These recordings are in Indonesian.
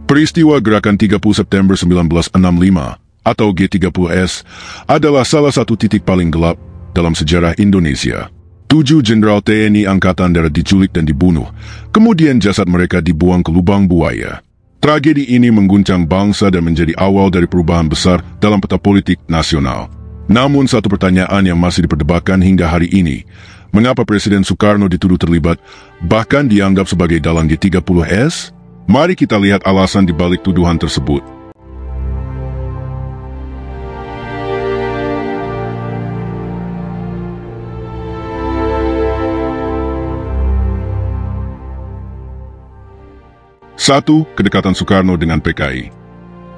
Peristiwa Gerakan 30 September 1965 atau G30S adalah salah satu titik paling gelap dalam sejarah Indonesia. 7 jenderal TNI Angkatan Darat diculik dan dibunuh, kemudian jasad mereka dibuang ke lubang buaya. Tragedi ini mengguncang bangsa dan menjadi awal dari perubahan besar dalam peta politik nasional. Namun satu pertanyaan yang masih diperdebatkan hingga hari ini, mengapa Presiden Soekarno dituduh terlibat, bahkan dianggap sebagai dalang G30S? Mari kita lihat alasan di balik tuduhan tersebut. Satu, kedekatan Soekarno dengan PKI.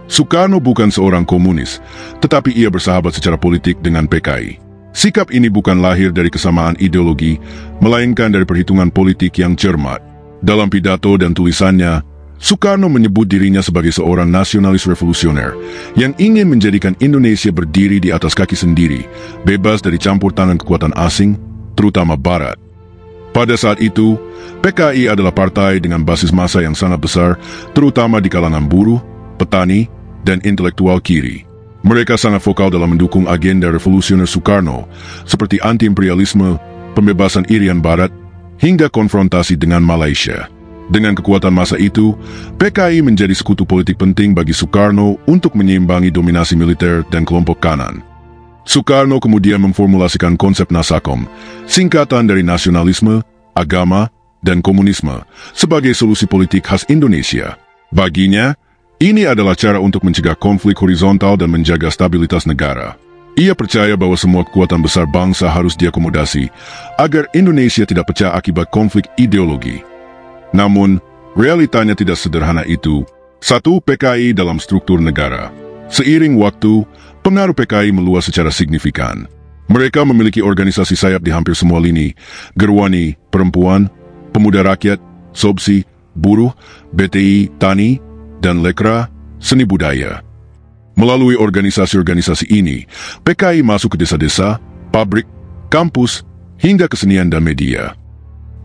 Soekarno bukan seorang komunis, tetapi ia bersahabat secara politik dengan PKI. Sikap ini bukan lahir dari kesamaan ideologi, melainkan dari perhitungan politik yang cermat. Dalam pidato dan tulisannya, Soekarno menyebut dirinya sebagai seorang nasionalis revolusioner yang ingin menjadikan Indonesia berdiri di atas kaki sendiri, bebas dari campur tangan kekuatan asing, terutama Barat. Pada saat itu, PKI adalah partai dengan basis massa yang sangat besar, terutama di kalangan buruh, petani, dan intelektual kiri. Mereka sangat vokal dalam mendukung agenda revolusioner Soekarno, seperti anti-imperialisme, pembebasan Irian Barat, hingga konfrontasi dengan Malaysia. Dengan kekuatan massa itu, PKI menjadi sekutu politik penting bagi Soekarno untuk menyeimbangi dominasi militer dan kelompok kanan. Soekarno kemudian memformulasikan konsep Nasakom, singkatan dari nasionalisme, agama, dan komunisme, sebagai solusi politik khas Indonesia. Baginya, ini adalah cara untuk mencegah konflik horizontal dan menjaga stabilitas negara. Ia percaya bahwa semua kekuatan besar bangsa harus diakomodasi, agar Indonesia tidak pecah akibat konflik ideologi. Namun, realitanya tidak sederhana itu. Satu, PKI dalam struktur negara. Seiring waktu, pengaruh PKI meluas secara signifikan. Mereka memiliki organisasi sayap di hampir semua lini: Gerwani, perempuan, pemuda rakyat, Sobsi, buruh, BTI, tani, dan Lekra, seni budaya. Melalui organisasi-organisasi ini, PKI masuk ke desa-desa, pabrik, kampus, hingga kesenian dan media.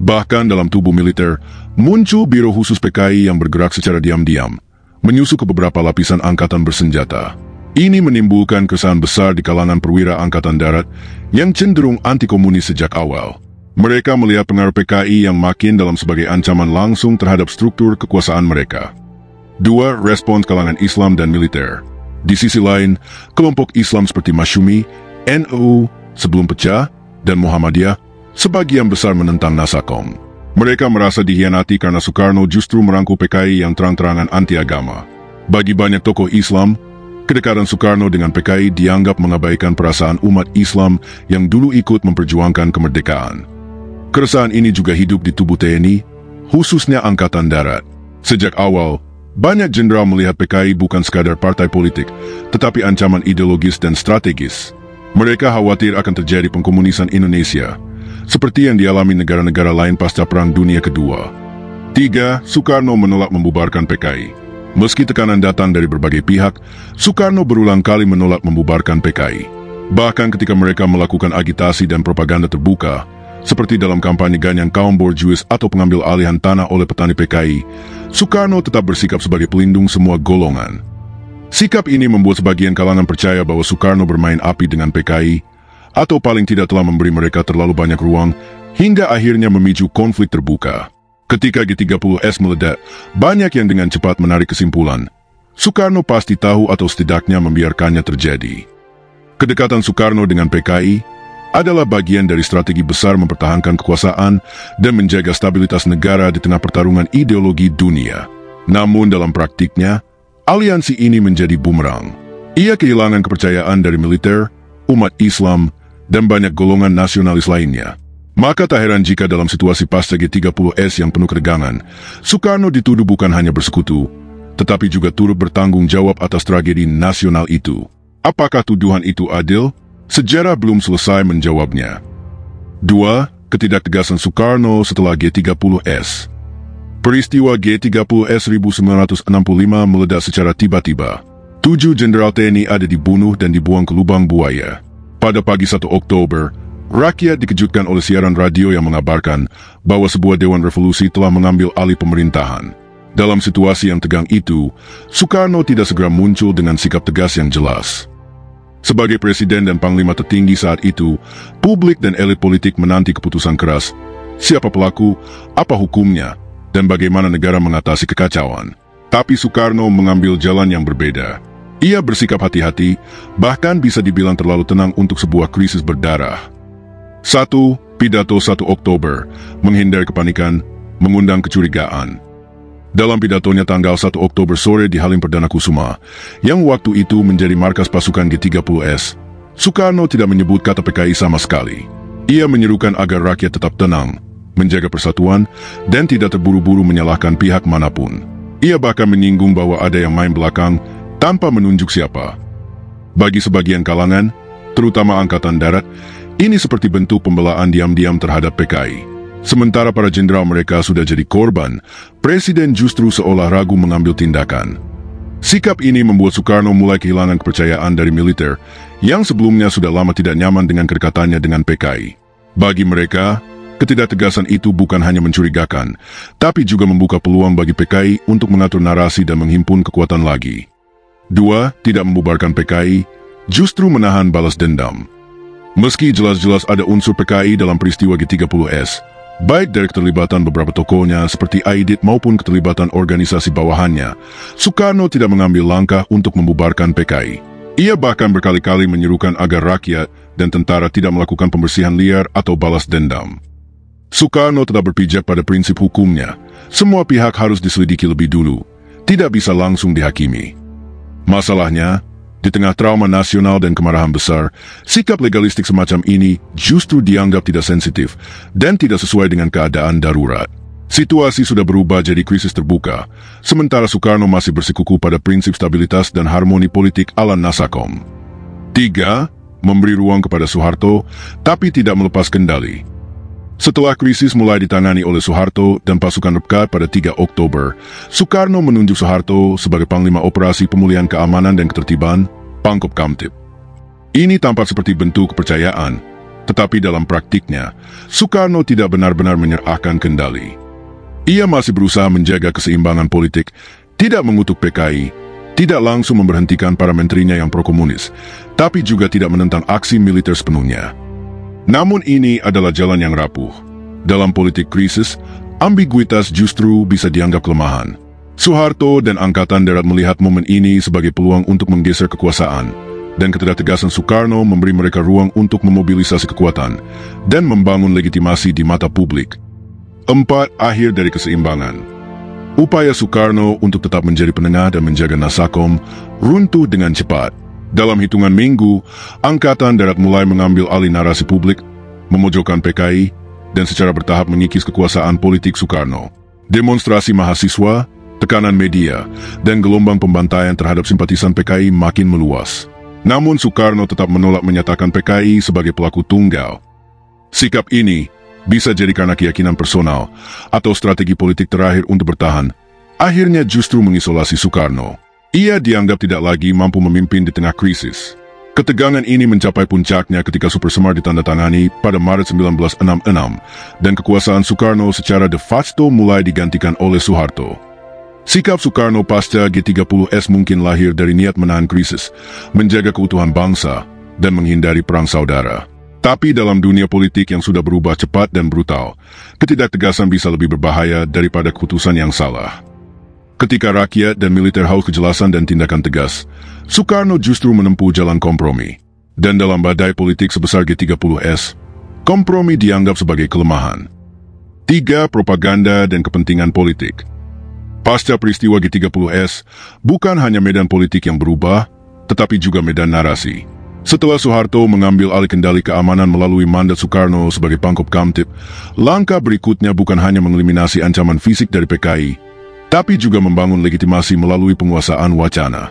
Bahkan dalam tubuh militer, muncul biro khusus PKI yang bergerak secara diam-diam, menyusup ke beberapa lapisan angkatan bersenjata. Ini menimbulkan keresahan besar di kalangan perwira Angkatan Darat yang cenderung anti-komunis sejak awal. Mereka melihat pengaruh PKI yang makin dalam sebagai ancaman langsung terhadap struktur kekuasaan mereka. 2. Respons kalangan Islam dan militer. Di sisi lain, kelompok Islam seperti Masyumi, NU, sebelum pecah, dan Muhammadiyah sebagian besar menentang Nasakom. Mereka merasa dihianati karena Soekarno justru merangkul PKI yang terang-terangan anti-agama. Bagi banyak tokoh Islam, kedekatan Soekarno dengan PKI dianggap mengabaikan perasaan umat Islam yang dulu ikut memperjuangkan kemerdekaan. Keresahan ini juga hidup di tubuh TNI, khususnya Angkatan Darat. Sejak awal, banyak jenderal melihat PKI bukan sekadar partai politik, tetapi ancaman ideologis dan strategis. Mereka khawatir akan terjadi pengkomunisan Indonesia, seperti yang dialami negara-negara lain pasca Perang Dunia Kedua. 3. Soekarno menolak membubarkan PKI. Meski tekanan datang dari berbagai pihak, Soekarno berulang kali menolak membubarkan PKI. Bahkan ketika mereka melakukan agitasi dan propaganda terbuka, seperti dalam kampanye Ganyang kaum borjuis atau pengambil alihan tanah oleh petani PKI, Soekarno tetap bersikap sebagai pelindung semua golongan. Sikap ini membuat sebagian kalangan percaya bahwa Soekarno bermain api dengan PKI, atau paling tidak telah memberi mereka terlalu banyak ruang, hingga akhirnya memicu konflik terbuka. Ketika G30S meledak, banyak yang dengan cepat menarik kesimpulan, Soekarno pasti tahu atau setidaknya membiarkannya terjadi. Kedekatan Soekarno dengan PKI adalah bagian dari strategi besar mempertahankan kekuasaan dan menjaga stabilitas negara di tengah pertarungan ideologi dunia. Namun dalam praktiknya, aliansi ini menjadi bumerang. Ia kehilangan kepercayaan dari militer, umat Islam, dan banyak golongan nasionalis lainnya. Maka tak heran jika dalam situasi pasca G30S yang penuh ketegangan, Soekarno dituduh bukan hanya bersekutu, tetapi juga turut bertanggung jawab atas tragedi nasional itu. Apakah tuduhan itu adil? Sejarah belum selesai menjawabnya. 2. Ketidaktegasan Soekarno setelah G30S. Peristiwa G30S 1965 meledak secara tiba-tiba. 7 jenderal TNI ada dibunuh dan dibuang ke lubang buaya. Pada pagi 1 Oktober, Rakyat dikejutkan oleh siaran radio yang mengabarkan bahwa sebuah dewan revolusi telah mengambil alih pemerintahan. Dalam situasi yang tegang itu, Soekarno tidak segera muncul dengan sikap tegas yang jelas. Sebagai presiden dan panglima tertinggi saat itu, publik dan elit politik menanti keputusan keras. Siapa pelaku, apa hukumnya, dan bagaimana negara mengatasi kekacauan. Tapi Soekarno mengambil jalan yang berbeda. Ia bersikap hati-hati, bahkan bisa dibilang terlalu tenang untuk sebuah krisis berdarah. 1. Pidato 1 Oktober, menghindari kepanikan, mengundang kecurigaan. Dalam pidatonya tanggal 1 Oktober sore di Halim Perdana Kusuma, yang waktu itu menjadi markas pasukan G30S, Soekarno tidak menyebut kata PKI sama sekali. Ia menyerukan agar rakyat tetap tenang, menjaga persatuan, dan tidak terburu-buru menyalahkan pihak manapun. Ia bahkan menyinggung bahwa ada yang main belakang tanpa menunjuk siapa. Bagi sebagian kalangan, terutama Angkatan Darat, ini seperti bentuk pembelaan diam-diam terhadap PKI. Sementara para jenderal mereka sudah jadi korban, Presiden justru seolah ragu mengambil tindakan. Sikap ini membuat Soekarno mulai kehilangan kepercayaan dari militer, yang sebelumnya sudah lama tidak nyaman dengan kedekatannya dengan PKI. Bagi mereka, ketidaktegasan itu bukan hanya mencurigakan, tapi juga membuka peluang bagi PKI untuk mengatur narasi dan menghimpun kekuatan lagi. 2. Tidak membubarkan PKI, justru menahan balas dendam. Meski jelas-jelas ada unsur PKI dalam peristiwa G30S, baik dari keterlibatan beberapa tokohnya seperti Aidit maupun keterlibatan organisasi bawahannya, Soekarno tidak mengambil langkah untuk membubarkan PKI. Ia bahkan berkali-kali menyerukan agar rakyat dan tentara tidak melakukan pembersihan liar atau balas dendam. Soekarno tetap berpijak pada prinsip hukumnya. Semua pihak harus diselidiki lebih dulu, tidak bisa langsung dihakimi. Masalahnya, di tengah trauma nasional dan kemarahan besar, sikap legalistik semacam ini justru dianggap tidak sensitif dan tidak sesuai dengan keadaan darurat. Situasi sudah berubah jadi krisis terbuka, sementara Soekarno masih bersikukuh pada prinsip stabilitas dan harmoni politik ala Nasakom. 3. Memberi ruang kepada Soeharto, tapi tidak melepas kendali. Setelah krisis mulai ditangani oleh Soeharto dan pasukan Repkat pada 3 Oktober, Soekarno menunjuk Soeharto sebagai Panglima Operasi Pemulihan Keamanan dan Ketertiban, Pangkop Kamtib. Ini tampak seperti bentuk kepercayaan, tetapi dalam praktiknya, Soekarno tidak benar-benar menyerahkan kendali. Ia masih berusaha menjaga keseimbangan politik, tidak mengutuk PKI, tidak langsung memberhentikan para menterinya yang pro-komunis, tapi juga tidak menentang aksi militer sepenuhnya. Namun ini adalah jalan yang rapuh. Dalam politik krisis, ambiguitas justru bisa dianggap kelemahan. Soeharto dan Angkatan Darat melihat momen ini sebagai peluang untuk menggeser kekuasaan, dan ketidaktegasan Soekarno memberi mereka ruang untuk memobilisasi kekuatan dan membangun legitimasi di mata publik. 4. Akhir dari keseimbangan. Upaya Soekarno untuk tetap menjadi penengah dan menjaga Nasakom runtuh dengan cepat. Dalam hitungan minggu, Angkatan Darat mulai mengambil alih narasi publik, memojokkan PKI, dan secara bertahap mengikis kekuasaan politik Soekarno. Demonstrasi mahasiswa, tekanan media, dan gelombang pembantaian terhadap simpatisan PKI makin meluas. Namun Soekarno tetap menolak menyatakan PKI sebagai pelaku tunggal. Sikap ini bisa jadi karena keyakinan personal atau strategi politik terakhir untuk bertahan, akhirnya justru mengisolasi Soekarno. Ia dianggap tidak lagi mampu memimpin di tengah krisis. Ketegangan ini mencapai puncaknya ketika Supersemar ditandatangani pada Maret 1966 dan kekuasaan Soekarno secara de facto mulai digantikan oleh Soeharto. Sikap Soekarno pasca G30S mungkin lahir dari niat menahan krisis, menjaga keutuhan bangsa, dan menghindari perang saudara. Tapi dalam dunia politik yang sudah berubah cepat dan brutal, ketidaktegasan bisa lebih berbahaya daripada keputusan yang salah. Ketika rakyat dan militer haus kejelasan dan tindakan tegas, Soekarno justru menempuh jalan kompromi. Dan dalam badai politik sebesar G30S, kompromi dianggap sebagai kelemahan. 3. Propaganda dan kepentingan politik. Pasca peristiwa G30S, bukan hanya medan politik yang berubah, tetapi juga medan narasi. Setelah Soeharto mengambil alih kendali keamanan melalui mandat Soekarno sebagai Pangkop Kamtib, langkah berikutnya bukan hanya mengeliminasi ancaman fisik dari PKI, tapi juga membangun legitimasi melalui penguasaan wacana.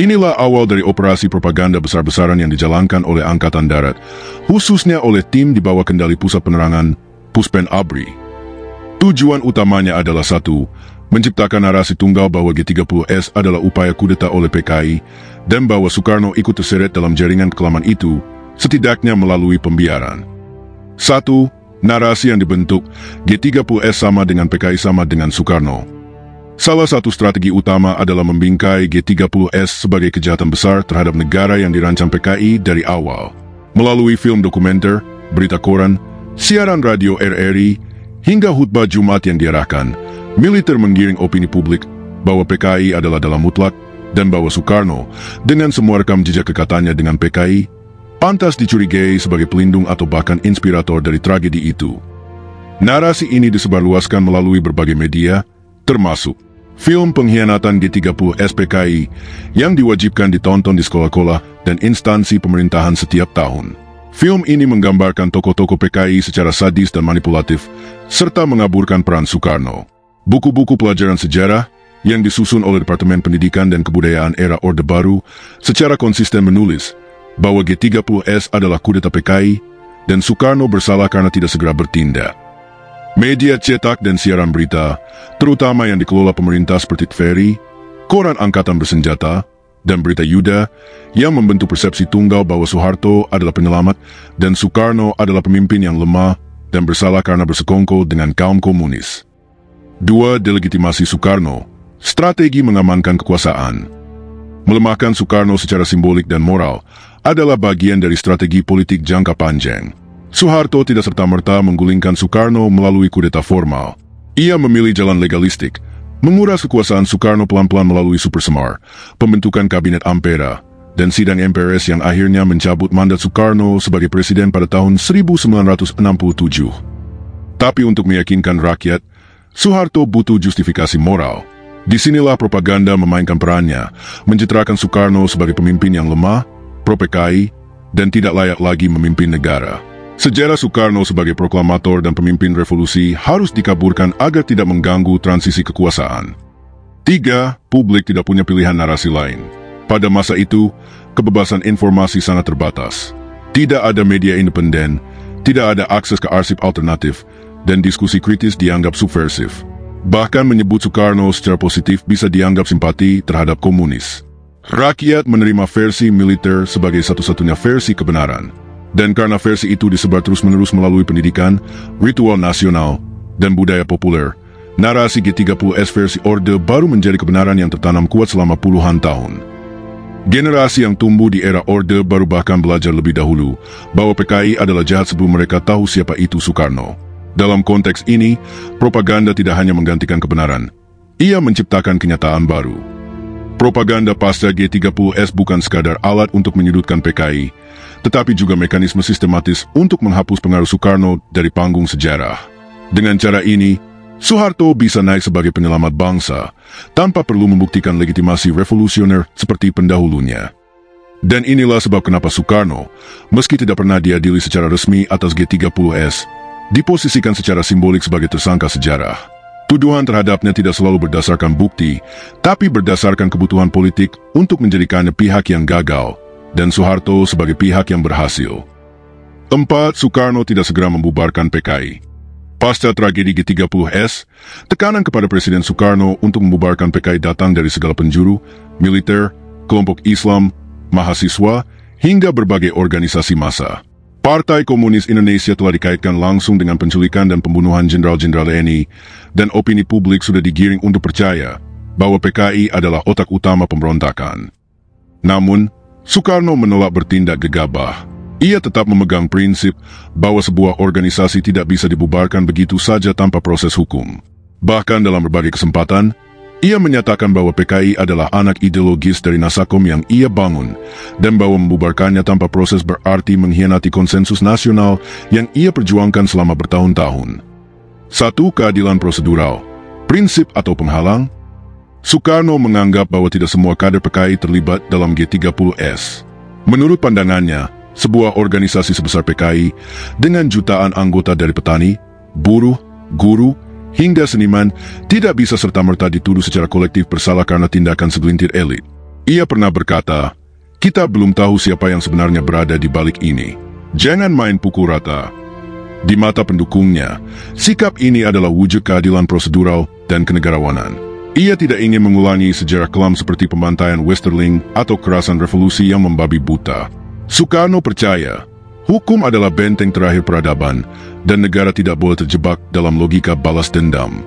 Inilah awal dari operasi propaganda besar-besaran yang dijalankan oleh Angkatan Darat, khususnya oleh tim di bawah kendali Pusat Penerangan, Puspen ABRI. Tujuan utamanya adalah 1. Menciptakan narasi tunggal bahwa G30S adalah upaya kudeta oleh PKI, dan bahwa Soekarno ikut terseret dalam jaringan kekelaman itu, setidaknya melalui pembiaran. 1. Narasi yang dibentuk, G30S sama dengan PKI sama dengan Soekarno. Salah satu strategi utama adalah membingkai G30S sebagai kejahatan besar terhadap negara yang dirancang PKI dari awal. Melalui film dokumenter, berita koran, siaran radio RRI, hingga khutbah Jumat yang diarahkan, militer menggiring opini publik bahwa PKI adalah dalam mutlak dan bahwa Soekarno, dengan semua rekam jejak kekatannya dengan PKI, pantas dicurigai sebagai pelindung atau bahkan inspirator dari tragedi itu. Narasi ini disebarluaskan melalui berbagai media, termasuk film pengkhianatan G30S PKI yang diwajibkan ditonton di sekolah-sekolah dan instansi pemerintahan setiap tahun. Film ini menggambarkan tokoh-tokoh PKI secara sadis dan manipulatif, serta mengaburkan peran Soekarno. Buku-buku pelajaran sejarah yang disusun oleh Departemen Pendidikan dan Kebudayaan era Orde Baru secara konsisten menulis bahwa G30S adalah kudeta PKI dan Soekarno bersalah karena tidak segera bertindak. Media cetak dan siaran berita, terutama yang dikelola pemerintah seperti TVRI, Koran Angkatan Bersenjata, dan Berita Yuda, yang membentuk persepsi tunggal bahwa Soeharto adalah penyelamat dan Soekarno adalah pemimpin yang lemah dan bersalah karena bersekongkol dengan kaum komunis. 2. Delegitimasi Soekarno, strategi mengamankan kekuasaan. Melemahkan Soekarno secara simbolik dan moral adalah bagian dari strategi politik jangka panjang. Soeharto tidak serta-merta menggulingkan Soekarno melalui kudeta formal. Ia memilih jalan legalistik, menguras kekuasaan Soekarno pelan-pelan melalui Super Semar, pembentukan Kabinet Ampera, dan sidang MPRS yang akhirnya mencabut mandat Soekarno sebagai presiden pada tahun 1967. Tapi untuk meyakinkan rakyat, Soeharto butuh justifikasi moral. Disinilah propaganda memainkan perannya, mencitrakan Soekarno sebagai pemimpin yang lemah, pro-PKI, dan tidak layak lagi memimpin negara. Sejarah Soekarno sebagai proklamator dan pemimpin revolusi harus dikaburkan agar tidak mengganggu transisi kekuasaan. 3. Publik tidak punya pilihan narasi lain. Pada masa itu, kebebasan informasi sangat terbatas. Tidak ada media independen, tidak ada akses ke arsip alternatif, dan diskusi kritis dianggap subversif. Bahkan menyebut Soekarno secara positif bisa dianggap simpati terhadap komunis. Rakyat menerima versi militer sebagai satu-satunya versi kebenaran. Dan karena versi itu disebar terus-menerus melalui pendidikan, ritual nasional, dan budaya populer, narasi G30S versi Orde Baru menjadi kebenaran yang tertanam kuat selama puluhan tahun. Generasi yang tumbuh di era Orde Baru bahkan belajar lebih dahulu bahwa PKI adalah jahat sebelum mereka tahu siapa itu Soekarno. Dalam konteks ini, propaganda tidak hanya menggantikan kebenaran, ia menciptakan kenyataan baru. Propaganda pasca G30S bukan sekadar alat untuk menyudutkan PKI, tetapi juga mekanisme sistematis untuk menghapus pengaruh Soekarno dari panggung sejarah. Dengan cara ini, Soeharto bisa naik sebagai penyelamat bangsa, tanpa perlu membuktikan legitimasi revolusioner seperti pendahulunya. Dan inilah sebab kenapa Soekarno, meski tidak pernah diadili secara resmi atas G30S, diposisikan secara simbolik sebagai tersangka sejarah. Tuduhan terhadapnya tidak selalu berdasarkan bukti, tapi berdasarkan kebutuhan politik untuk menjadikannya pihak yang gagal, dan Soeharto sebagai pihak yang berhasil. 4. Soekarno tidak segera membubarkan PKI. Pasca tragedi G30S, tekanan kepada Presiden Soekarno untuk membubarkan PKI datang dari segala penjuru, militer, kelompok Islam, mahasiswa, hingga berbagai organisasi massa. Partai Komunis Indonesia telah dikaitkan langsung dengan penculikan dan pembunuhan jenderal-jenderal TNI, dan opini publik sudah digiring untuk percaya bahwa PKI adalah otak utama pemberontakan. Namun, Soekarno menolak bertindak gegabah. Ia tetap memegang prinsip bahwa sebuah organisasi tidak bisa dibubarkan begitu saja tanpa proses hukum. Bahkan dalam berbagai kesempatan, ia menyatakan bahwa PKI adalah anak ideologis dari Nasakom yang ia bangun, dan bahwa membubarkannya tanpa proses berarti mengkhianati konsensus nasional yang ia perjuangkan selama bertahun-tahun. 1. Keadilan prosedural, prinsip atau penghalang. Soekarno menganggap bahwa tidak semua kader PKI terlibat dalam G30S. Menurut pandangannya, sebuah organisasi sebesar PKI dengan jutaan anggota dari petani, buruh, guru, hingga seniman tidak bisa serta-merta dituduh secara kolektif bersalah karena tindakan segelintir elit. Ia pernah berkata, "Kita belum tahu siapa yang sebenarnya berada di balik ini. Jangan main pukul rata." Di mata pendukungnya, sikap ini adalah wujud keadilan prosedural dan kenegarawanan. Ia tidak ingin mengulangi sejarah kelam seperti pembantaian Westerling atau kekerasan revolusi yang membabi buta. Soekarno percaya Hukum adalah benteng terakhir peradaban, dan negara tidak boleh terjebak dalam logika balas dendam.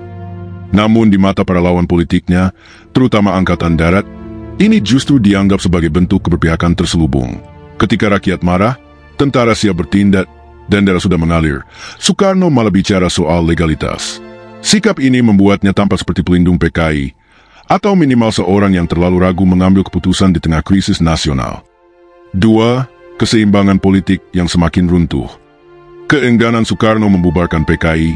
Namun di mata para lawan politiknya, terutama Angkatan Darat, ini justru dianggap sebagai bentuk keberpihakan terselubung. Ketika rakyat marah, tentara siap bertindak, dan darah sudah mengalir, Soekarno malah bicara soal legalitas. Sikap ini membuatnya tampak seperti pelindung PKI, atau minimal seorang yang terlalu ragu mengambil keputusan di tengah krisis nasional. 2. Keseimbangan politik yang semakin runtuh. Keengganan Soekarno membubarkan PKI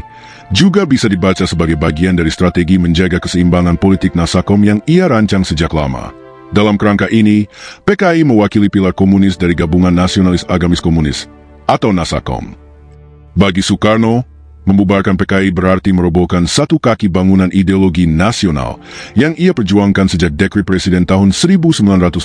juga bisa dibaca sebagai bagian dari strategi menjaga keseimbangan politik Nasakom yang ia rancang sejak lama. Dalam kerangka ini, PKI mewakili pilar komunis dari Gabungan Nasionalis Agamis Komunis, atau Nasakom. Bagi Soekarno, membubarkan PKI berarti merobohkan satu kaki bangunan ideologi nasional yang ia perjuangkan sejak dekret Presiden tahun 1959.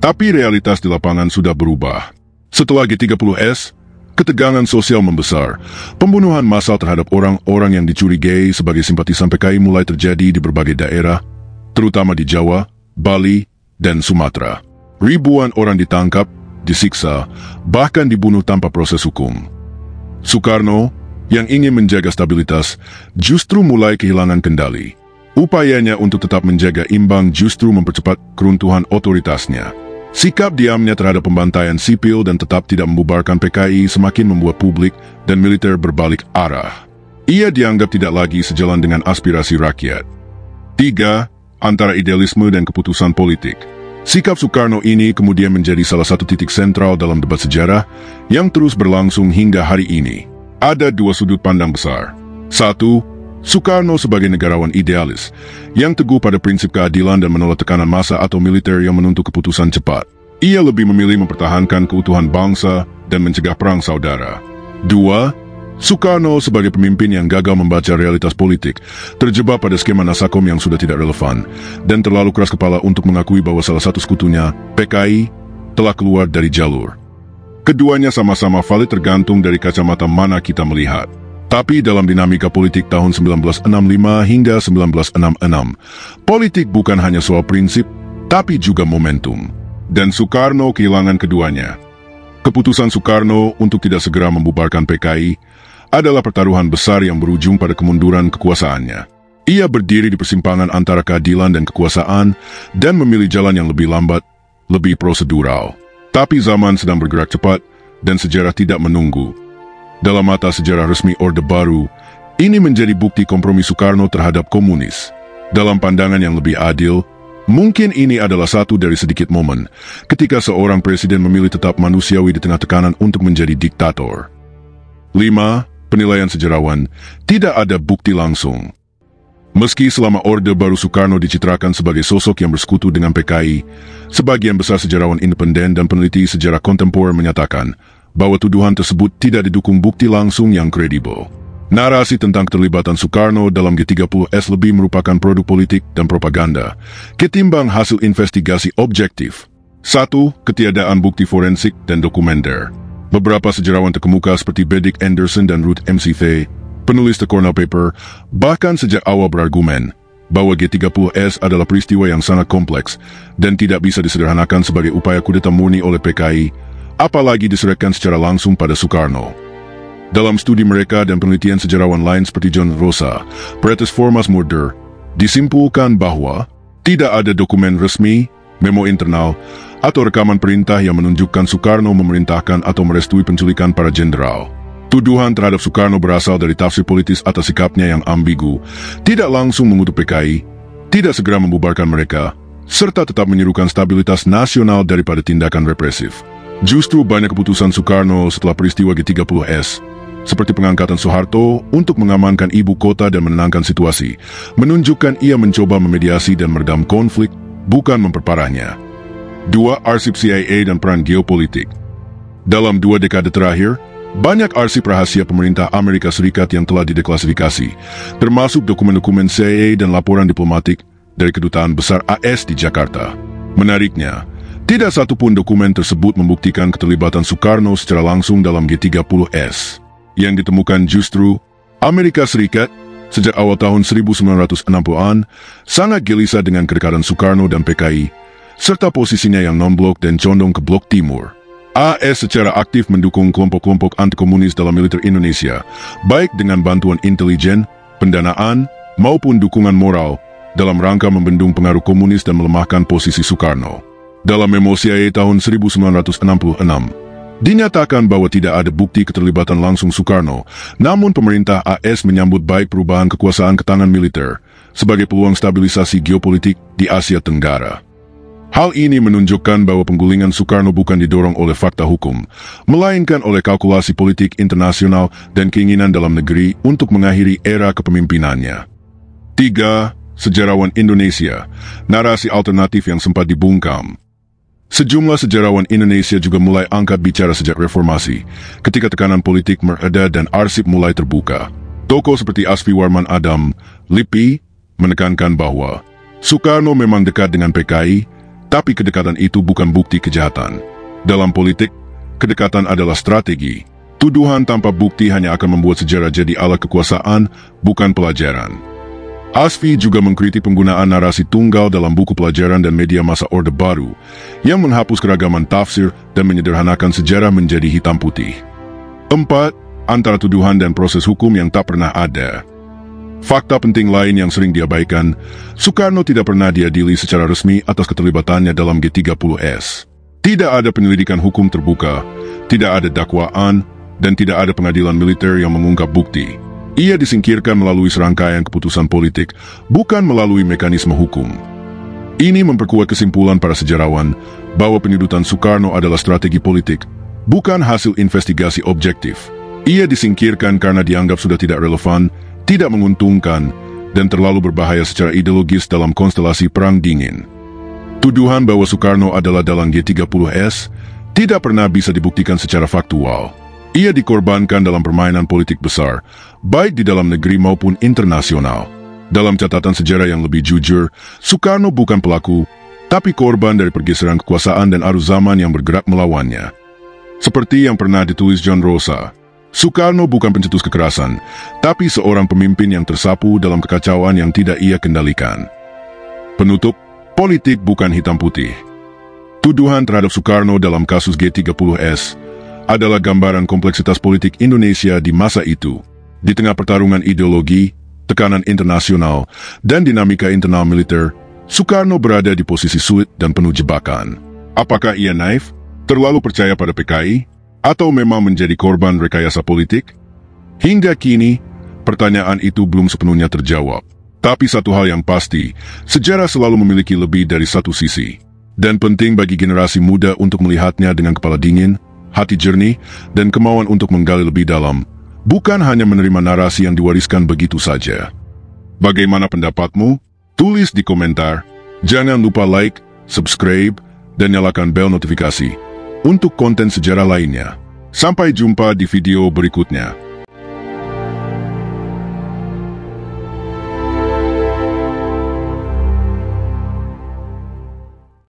Tapi realitas di lapangan sudah berubah. Setelah G30S, ketegangan sosial membesar. Pembunuhan massal terhadap orang-orang yang dicurigai sebagai simpatisan PKI mulai terjadi di berbagai daerah, terutama di Jawa, Bali, dan Sumatera. Ribuan orang ditangkap, disiksa, bahkan dibunuh tanpa proses hukum. Soekarno, yang ingin menjaga stabilitas, justru mulai kehilangan kendali. Upayanya untuk tetap menjaga imbang justru mempercepat keruntuhan otoritasnya. Sikap diamnya terhadap pembantaian sipil dan tetap tidak membubarkan PKI semakin membuat publik dan militer berbalik arah. Ia dianggap tidak lagi sejalan dengan aspirasi rakyat. 3. Antara idealisme dan keputusan politik. Sikap Soekarno ini kemudian menjadi salah satu titik sentral dalam debat sejarah yang terus berlangsung hingga hari ini. Ada dua sudut pandang besar. 1. Soekarno sebagai negarawan idealis, yang teguh pada prinsip keadilan dan menolak tekanan massa atau militer yang menuntut keputusan cepat. Ia lebih memilih mempertahankan keutuhan bangsa dan mencegah perang saudara. 2. Soekarno sebagai pemimpin yang gagal membaca realitas politik, terjebak pada skema Nasakom yang sudah tidak relevan, dan terlalu keras kepala untuk mengakui bahwa salah satu sekutunya, PKI, telah keluar dari jalur. Keduanya sama-sama valid tergantung dari kacamata mana kita melihat. Tapi dalam dinamika politik tahun 1965 hingga 1966, politik bukan hanya soal prinsip, tapi juga momentum. Dan Soekarno kehilangan keduanya. Keputusan Soekarno untuk tidak segera membubarkan PKI adalah pertaruhan besar yang berujung pada kemunduran kekuasaannya. Ia berdiri di persimpangan antara keadilan dan kekuasaan dan memilih jalan yang lebih lambat, lebih prosedural. Tapi zaman sedang bergerak cepat dan sejarah tidak menunggu. Dalam mata sejarah resmi Orde Baru, ini menjadi bukti kompromi Soekarno terhadap komunis. Dalam pandangan yang lebih adil, mungkin ini adalah satu dari sedikit momen ketika seorang presiden memilih tetap manusiawi di tengah tekanan untuk menjadi diktator. 5. Penilaian sejarawan, tidak ada bukti langsung. Meski selama Orde Baru Soekarno dicitrakan sebagai sosok yang bersekutu dengan PKI, sebagian besar sejarawan independen dan peneliti sejarah kontemporer menyatakan bahwa tuduhan tersebut tidak didukung bukti langsung yang kredibel. Narasi tentang keterlibatan Soekarno dalam G30S lebih merupakan produk politik dan propaganda, ketimbang hasil investigasi objektif. 1. Ketiadaan bukti forensik dan dokumenter. Beberapa sejarawan terkemuka seperti Benedict Anderson dan Ruth McVeigh, penulis The Cornell Paper, bahkan sejak awal berargumen bahwa G30S adalah peristiwa yang sangat kompleks dan tidak bisa disederhanakan sebagai upaya kudeta murni oleh PKI, apalagi diserahkan secara langsung pada Soekarno. Dalam studi mereka dan penelitian sejarawan lain seperti John Rosa, Pretis Formas Murder, disimpulkan bahwa tidak ada dokumen resmi, memo internal, atau rekaman perintah yang menunjukkan Soekarno memerintahkan atau merestui penculikan para jenderal. Tuduhan terhadap Soekarno berasal dari tafsir politis atas sikapnya yang ambigu, tidak langsung mengutuk PKI, tidak segera membubarkan mereka, serta tetap menyerukan stabilitas nasional daripada tindakan represif. Justru banyak keputusan Soekarno setelah peristiwa G30S, seperti pengangkatan Soeharto untuk mengamankan ibu kota dan menenangkan situasi, menunjukkan ia mencoba memediasi dan meredam konflik, bukan memperparahnya. 2. Arsip CIA dan peran geopolitik. Dalam 2 dekade terakhir, banyak arsip rahasia pemerintah Amerika Serikat yang telah dideklasifikasi, termasuk dokumen-dokumen CIA dan laporan diplomatik dari Kedutaan Besar AS di Jakarta. Menariknya, tidak satupun dokumen tersebut membuktikan keterlibatan Soekarno secara langsung dalam G30S. Yang ditemukan justru, Amerika Serikat, sejak awal tahun 1960-an, sangat gelisah dengan kedekatan Soekarno dan PKI, serta posisinya yang non-blok dan condong ke blok timur. AS secara aktif mendukung kelompok-kelompok anti-komunis dalam militer Indonesia, baik dengan bantuan intelijen, pendanaan, maupun dukungan moral, dalam rangka membendung pengaruh komunis dan melemahkan posisi Soekarno. Dalam memo CIA tahun 1966, dinyatakan bahwa tidak ada bukti keterlibatan langsung Soekarno, namun pemerintah AS menyambut baik perubahan kekuasaan ke tangan militer sebagai peluang stabilisasi geopolitik di Asia Tenggara. Hal ini menunjukkan bahwa penggulingan Soekarno bukan didorong oleh fakta hukum, melainkan oleh kalkulasi politik internasional dan keinginan dalam negeri untuk mengakhiri era kepemimpinannya. 3. Sejarawan Indonesia, narasi alternatif yang sempat dibungkam. Sejumlah sejarawan Indonesia juga mulai angkat bicara sejak reformasi, ketika tekanan politik mereda dan arsip mulai terbuka. Tokoh seperti Asfi Warman Adam, LIPI, menekankan bahwa Soekarno memang dekat dengan PKI, tapi kedekatan itu bukan bukti kejahatan. Dalam politik, kedekatan adalah strategi. Tuduhan tanpa bukti hanya akan membuat sejarah jadi alat kekuasaan, bukan pelajaran. Asfi juga mengkritik penggunaan narasi tunggal dalam buku pelajaran dan media masa Orde Baru yang menghapus keragaman tafsir dan menyederhanakan sejarah menjadi hitam putih. 4. Antara tuduhan dan proses hukum yang tak pernah ada. Fakta penting lain yang sering diabaikan, Soekarno tidak pernah diadili secara resmi atas keterlibatannya dalam G30S. Tidak ada penyelidikan hukum terbuka, tidak ada dakwaan, dan tidak ada pengadilan militer yang mengungkap bukti. Ia disingkirkan melalui serangkaian keputusan politik, bukan melalui mekanisme hukum. Ini memperkuat kesimpulan para sejarawan bahwa penyebutan Soekarno adalah strategi politik, bukan hasil investigasi objektif. Ia disingkirkan karena dianggap sudah tidak relevan, tidak menguntungkan, dan terlalu berbahaya secara ideologis dalam konstelasi Perang Dingin. Tuduhan bahwa Soekarno adalah dalang G30S tidak pernah bisa dibuktikan secara faktual. Ia dikorbankan dalam permainan politik besar, baik di dalam negeri maupun internasional. Dalam catatan sejarah yang lebih jujur, Soekarno bukan pelaku, tapi korban dari pergeseran kekuasaan dan arus zaman yang bergerak melawannya. Seperti yang pernah ditulis John Rosa, Soekarno bukan pencetus kekerasan, tapi seorang pemimpin yang tersapu dalam kekacauan yang tidak ia kendalikan. Penutup, politik bukan hitam putih. Tuduhan terhadap Soekarno dalam kasus G30S adalah gambaran kompleksitas politik Indonesia di masa itu. Di tengah pertarungan ideologi, tekanan internasional, dan dinamika internal militer, Soekarno berada di posisi sulit dan penuh jebakan. Apakah ia naif, terlalu percaya pada PKI, atau memang menjadi korban rekayasa politik? Hingga kini, pertanyaan itu belum sepenuhnya terjawab. Tapi satu hal yang pasti, sejarah selalu memiliki lebih dari satu sisi. Dan penting bagi generasi muda untuk melihatnya dengan kepala dingin, hati jernih, dan kemauan untuk menggali lebih dalam, bukan hanya menerima narasi yang diwariskan begitu saja. Bagaimana pendapatmu? Tulis di komentar. Jangan lupa like, subscribe, dan nyalakan bel notifikasi untuk konten sejarah lainnya. Sampai jumpa di video berikutnya.